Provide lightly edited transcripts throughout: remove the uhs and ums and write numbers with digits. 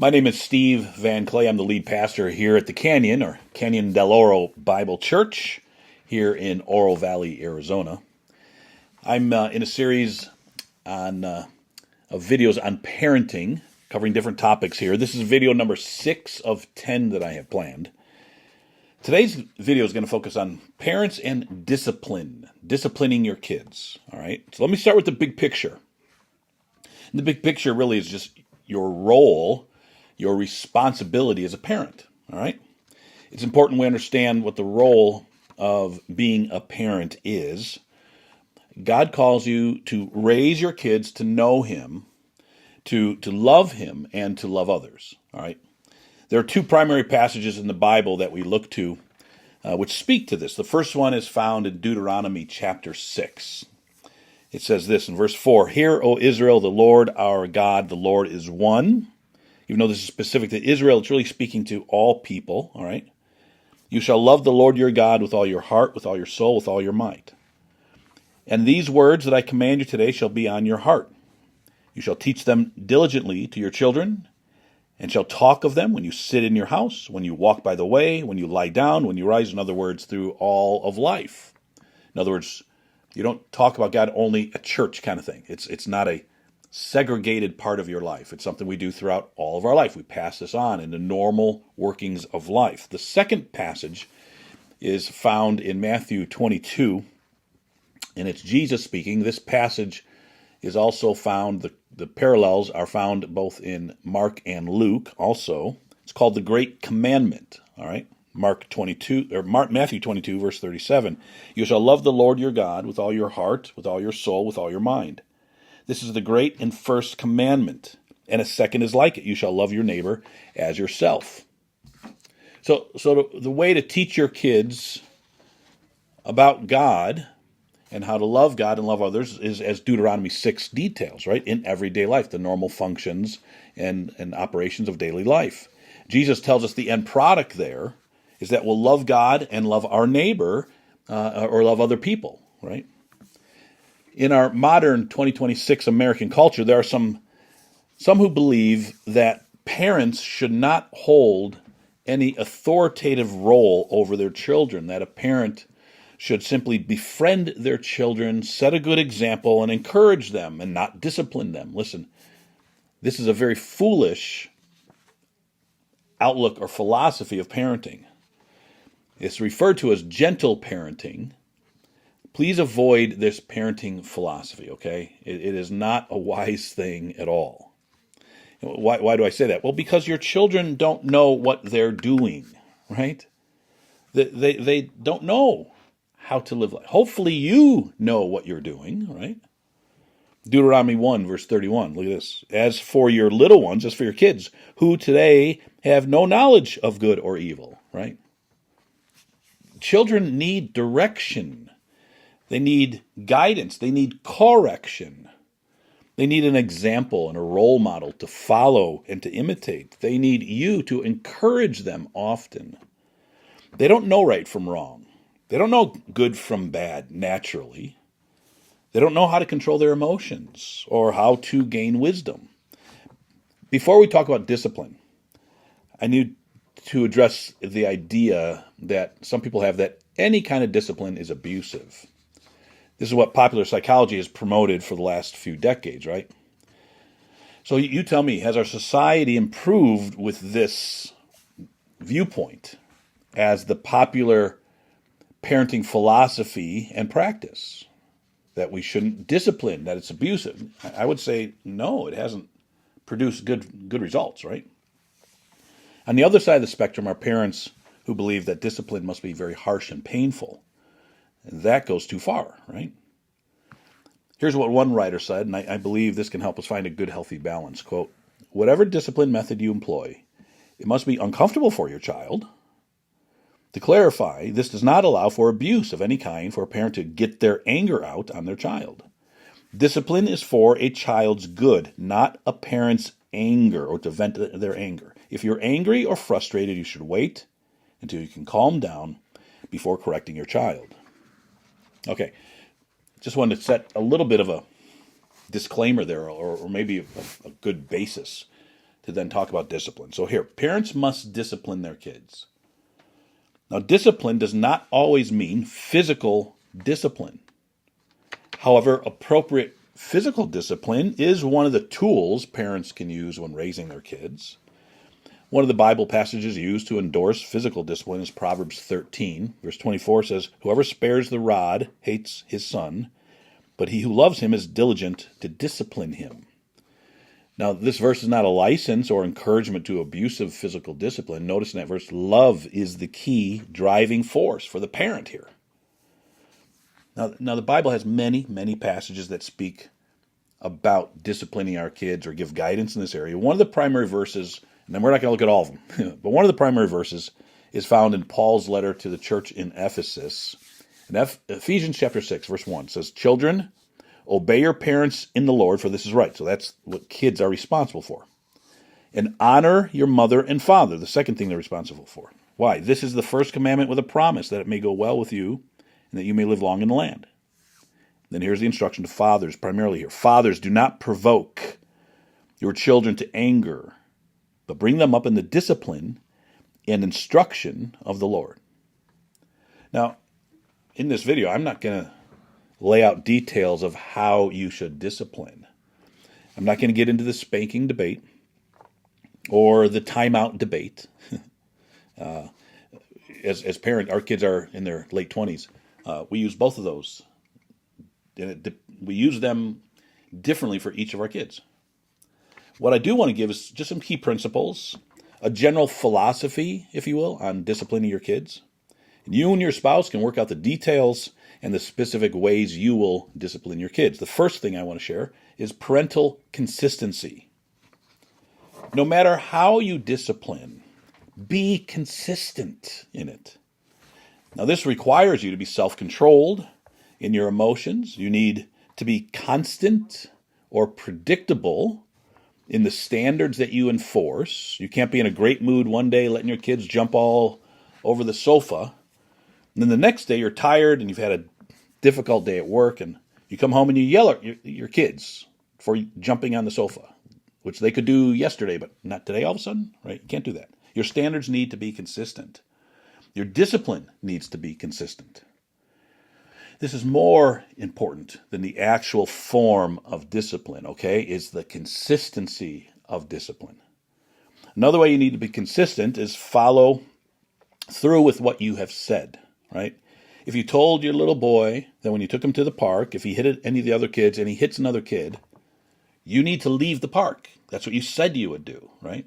My name is Steve Van Clay. I'm the lead pastor here at the Canyon, or Canyon del Oro Bible Church, here in Oro Valley, Arizona. I'm in a series of videos on parenting, covering different topics here. This is video number 6 of 10 that I have planned. Today's video is going to focus on parents and disciplining your kids. All right, so let me start with the big picture. And the big picture really is just your role, your responsibility as a parent. All right, it's important we understand what the role of being a parent is. God calls you to raise your kids to know Him, to love Him, and to love others. All right. There are 2 primary passages in the Bible that we look to which speak to this. The first one is found in Deuteronomy chapter 6. It says this in verse 4, "Hear, O Israel, the Lord our God, the Lord is one." Even though this is specific to Israel, it's really speaking to all people. All right. "You shall love the Lord your God with all your heart, with all your soul, with all your might. And these words that I command you today shall be on your heart. You shall teach them diligently to your children, and shall talk of them when you sit in your house, when you walk by the way, when you lie down, when you rise." In other words, through all of life. In other words, you don't talk about God only at church kind of thing. It's not a segregated part of your life. It's something we do throughout all of our life. We pass this on in the normal workings of life. The second passage is found in Matthew 22, and it's Jesus speaking. This passage is also found, the parallels are found both in Mark and Luke also. It's called the Great Commandment, all right? Matthew 22, verse 37. "You shall love the Lord your God with all your heart, with all your soul, with all your mind. This is the great and first commandment, and a second is like it. You shall love your neighbor as yourself." So the way to teach your kids about God and how to love God and love others is as Deuteronomy 6 details, right? In everyday life, the normal functions and operations of daily life. Jesus tells us the end product there is that we'll love God and love our neighbor or love other people, right? In our modern 2026 American culture, there are some who believe that parents should not hold any authoritative role over their children, that a parent should simply befriend their children, set a good example, and encourage them and not discipline them. Listen, this is a very foolish outlook or philosophy of parenting. It's referred to as gentle parenting. Please avoid this parenting philosophy, okay? It is not a wise thing at all. Why do I say that? Well, because your children don't know what they're doing, right? They don't know how to live life. Hopefully you know what you're doing, right? Deuteronomy 1, verse 31. Look at this. "As for your little ones," as for your kids, "who today have no knowledge of good or evil," right? Children need direction. They need guidance. They need correction. They need an example and a role model to follow and to imitate. They need you to encourage them often. They don't know right from wrong. They don't know good from bad naturally. They don't know how to control their emotions or how to gain wisdom. Before we talk about discipline, I need to address the idea that some people have that any kind of discipline is abusive. This is what popular psychology has promoted for the last few decades, right? So you tell me, has our society improved with this viewpoint as the popular parenting philosophy and practice, that we shouldn't discipline, that it's abusive? I would say no, it hasn't produced good results, right? On the other side of the spectrum are parents who believe that discipline must be very harsh and painful. And that goes too far, right? Here's what one writer said, and I believe this can help us find a good, healthy balance. Quote, "Whatever discipline method you employ, it must be uncomfortable for your child. To clarify, this does not allow for abuse of any kind for a parent to get their anger out on their child. Discipline is for a child's good, not a parent's anger or to vent their anger. If you're angry or frustrated, you should wait until you can calm down before correcting your child." Okay, just wanted to set a little bit of a disclaimer there, or maybe a good basis to then talk about discipline. So here, parents must discipline their kids. Now, discipline does not always mean physical discipline. However, appropriate physical discipline is one of the tools parents can use when raising their kids. One of the Bible passages used to endorse physical discipline is Proverbs 13. Verse 24 says, "Whoever spares the rod hates his son, but he who loves him is diligent to discipline him." Now, this verse is not a license or encouragement to abusive physical discipline. Notice in that verse, love is the key driving force for the parent here. Now the Bible has many, many passages that speak about disciplining our kids or give guidance in this area. One of the primary verses, and then we're not going to look at all of them, but one of the primary verses is found in Paul's letter to the church in Ephesus. In Ephesians chapter 6, verse 1 says, "Children, obey your parents in the Lord, for this is right." So that's what kids are responsible for. "And honor your mother and father," the second thing they're responsible for. Why? "This is the first commandment with a promise, that it may go well with you, and that you may live long in the land." Then here's the instruction to fathers, primarily here. "Fathers, do not provoke your children to anger, but bring them up in the discipline and instruction of the Lord." Now, in this video, I'm not going to lay out details of how you should discipline. I'm not going to get into the spanking debate or the timeout debate. As parents, our kids are in their late 20s. We use both of those. And we use them differently for each of our kids. What I do want to give is just some key principles, a general philosophy, if you will, on disciplining your kids. And you and your spouse can work out the details and the specific ways you will discipline your kids. The first thing I want to share is parental consistency. No matter how you discipline, be consistent in it. Now, this requires you to be self-controlled in your emotions. You need to be constant or predictable in the standards that you enforce. You can't be in a great mood one day letting your kids jump all over the sofa, and then the next day you're tired and you've had a difficult day at work, and you come home and you yell at your kids for jumping on the sofa, which they could do yesterday, but not today all of a sudden, right? You can't do that. Your standards need to be consistent. Your discipline needs to be consistent. This is more important than the actual form of discipline, okay, is the consistency of discipline. Another way you need to be consistent is follow through with what you have said, right? If you told your little boy that when you took him to the park, if he hit any of the other kids and he hits another kid, you need to leave the park. That's what you said you would do, right?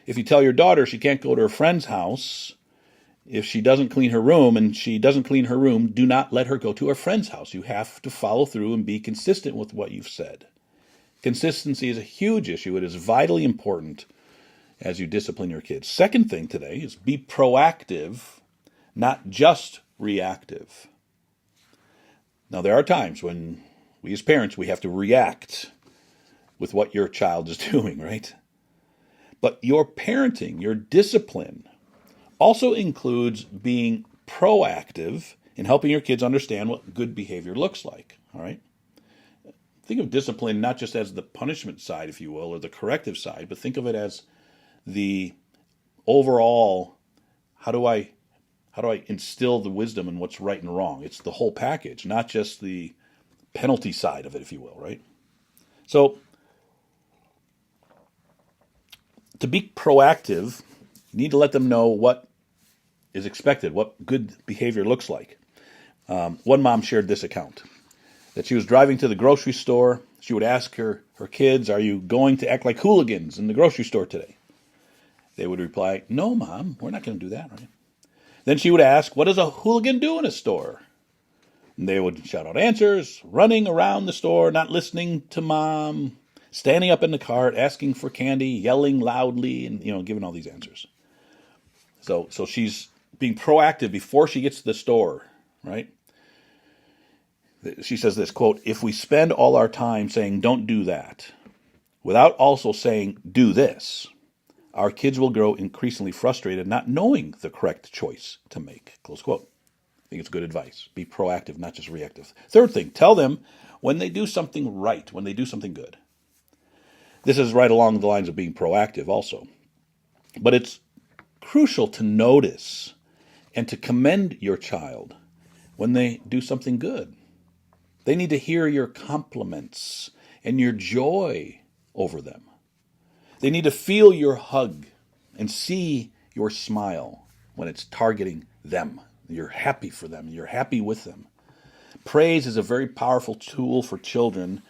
If you tell your daughter she can't go to her friend's house if she doesn't clean her room, and she doesn't clean her room, do not let her go to her friend's house. You have to follow through and be consistent with what you've said. Consistency is a huge issue. It is vitally important as you discipline your kids. Second thing today is be proactive, not just reactive. Now, there are times when we as parents, we have to react with what your child is doing, right? But your parenting, your discipline, also includes being proactive in helping your kids understand what good behavior looks like, all right? Think of discipline not just as the punishment side, if you will, or the corrective side, but think of it as the overall, how do I instill the wisdom in what's right and wrong? It's the whole package, not just the penalty side of it, if you will, right? So, to be proactive, you need to let them know what is expected, what good behavior looks like. One mom shared this account, that she was driving to the grocery store. She would ask her kids, "Are you going to act like hooligans in the grocery store today?" They would reply, "No, Mom, we're not going to do that." Right? Then she would ask, "What does a hooligan do in a store?" And they would shout out answers, running around the store, not listening to Mom, standing up in the cart, asking for candy, yelling loudly, and giving all these answers. So she's being proactive before she gets to the store, right? She says this, quote, "If we spend all our time saying don't do that, without also saying do this, our kids will grow increasingly frustrated, not knowing the correct choice to make," close quote. I think it's good advice. Be proactive, not just reactive. Third thing, tell them when they do something right, when they do something good. This is right along the lines of being proactive also. But it's crucial to notice and to commend your child when they do something good. They need to hear your compliments and your joy over them. They need to feel your hug and see your smile when it's targeting them. You're happy for them. You're happy with them. Praise is a very powerful tool for children,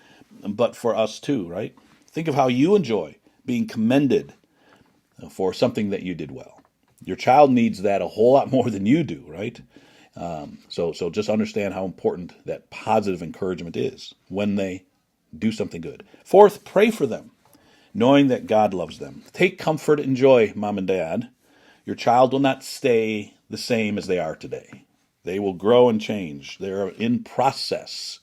but for us too, right? Think of how you enjoy being commended for something that you did well. Your child needs that a whole lot more than you do, right? So just understand how important that positive encouragement is when they do something good. Fourth, pray for them, knowing that God loves them. Take comfort and joy, mom and dad. Your child will not stay the same as they are today. They will grow and change. They're in process.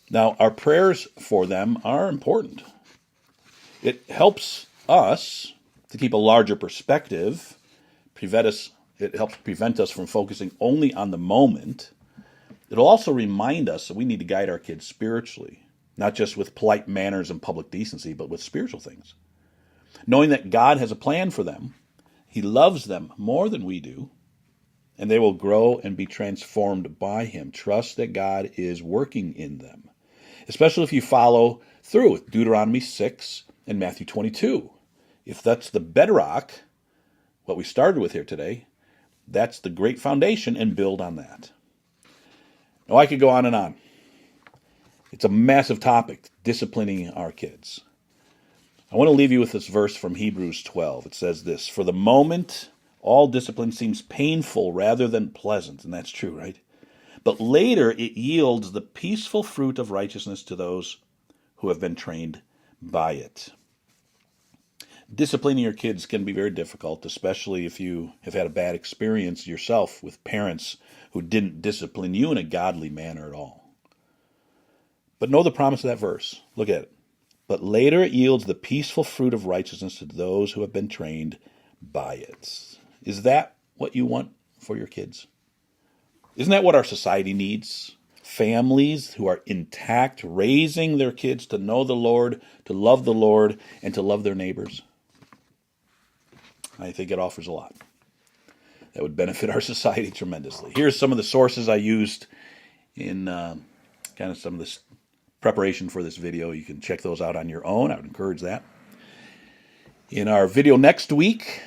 Now, our prayers for them are important. It helps us to keep a larger perspective, it helps prevent us from focusing only on the moment. It'll also remind us that we need to guide our kids spiritually, not just with polite manners and public decency, but with spiritual things. Knowing that God has a plan for them, He loves them more than we do, and they will grow and be transformed by Him. Trust that God is working in them, especially if you follow through with Deuteronomy 6 and Matthew 22. If that's the bedrock, what we started with here today, that's the great foundation, and build on that. Now, I could go on and on. It's a massive topic, disciplining our kids. I want to leave you with this verse from Hebrews 12. It says this: "For the moment, all discipline seems painful rather than pleasant." And that's true, right? "But later it yields the peaceful fruit of righteousness to those who have been trained by it." Disciplining your kids can be very difficult, especially if you have had a bad experience yourself with parents who didn't discipline you in a godly manner at all. But know the promise of that verse. Look at it. "But later it yields the peaceful fruit of righteousness to those who have been trained by it." Is that what you want for your kids? Isn't that what our society needs? Families who are intact, raising their kids to know the Lord, to love the Lord, and to love their neighbors. I think it offers a lot. That would benefit our society tremendously. Here's some of the sources I used in kind of some of this preparation for this video. You can check those out on your own. I would encourage that. In our video next week,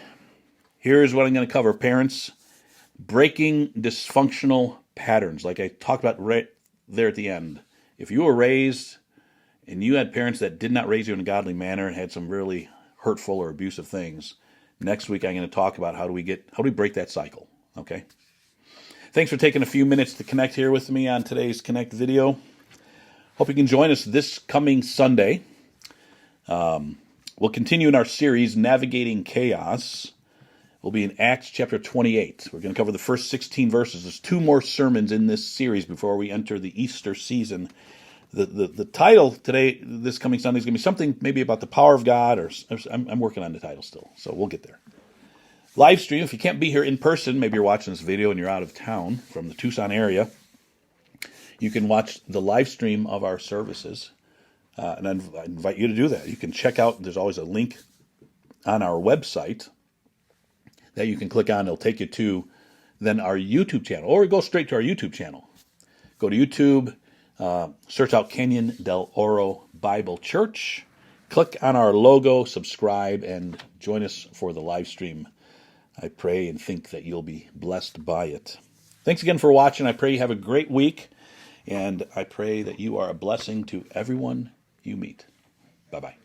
here's what I'm going to cover. Parents, breaking dysfunctional patterns, like I talked about right there at the end. If you were raised and you had parents that did not raise you in a godly manner and had some really hurtful or abusive things, next week I'm going to talk about how do we break that cycle, okay? Thanks for taking a few minutes to connect here with me on today's Connect video. Hope you can join us this coming Sunday. We'll continue in our series, Navigating Chaos. We'll be in Acts chapter 28. We're going to cover the first 16 verses. There's 2 more sermons in this series before we enter the Easter season. The title today, this coming Sunday, is going to be something maybe about the power of God, or I'm working on the title still, so we'll get there. Live stream, if you can't be here in person, maybe you're watching this video and you're out of town from the Tucson area, you can watch the live stream of our services, and I invite you to do that. You can check out, there's always a link on our website that you can click on. It'll take you to then our YouTube channel, or go straight to our YouTube channel. Go to YouTube, search out Canyon del Oro Bible Church, click on our logo, subscribe, and join us for the live stream. I pray and think that you'll be blessed by it. Thanks again for watching. I pray you have a great week, and I pray that you are a blessing to everyone you meet. Bye-bye.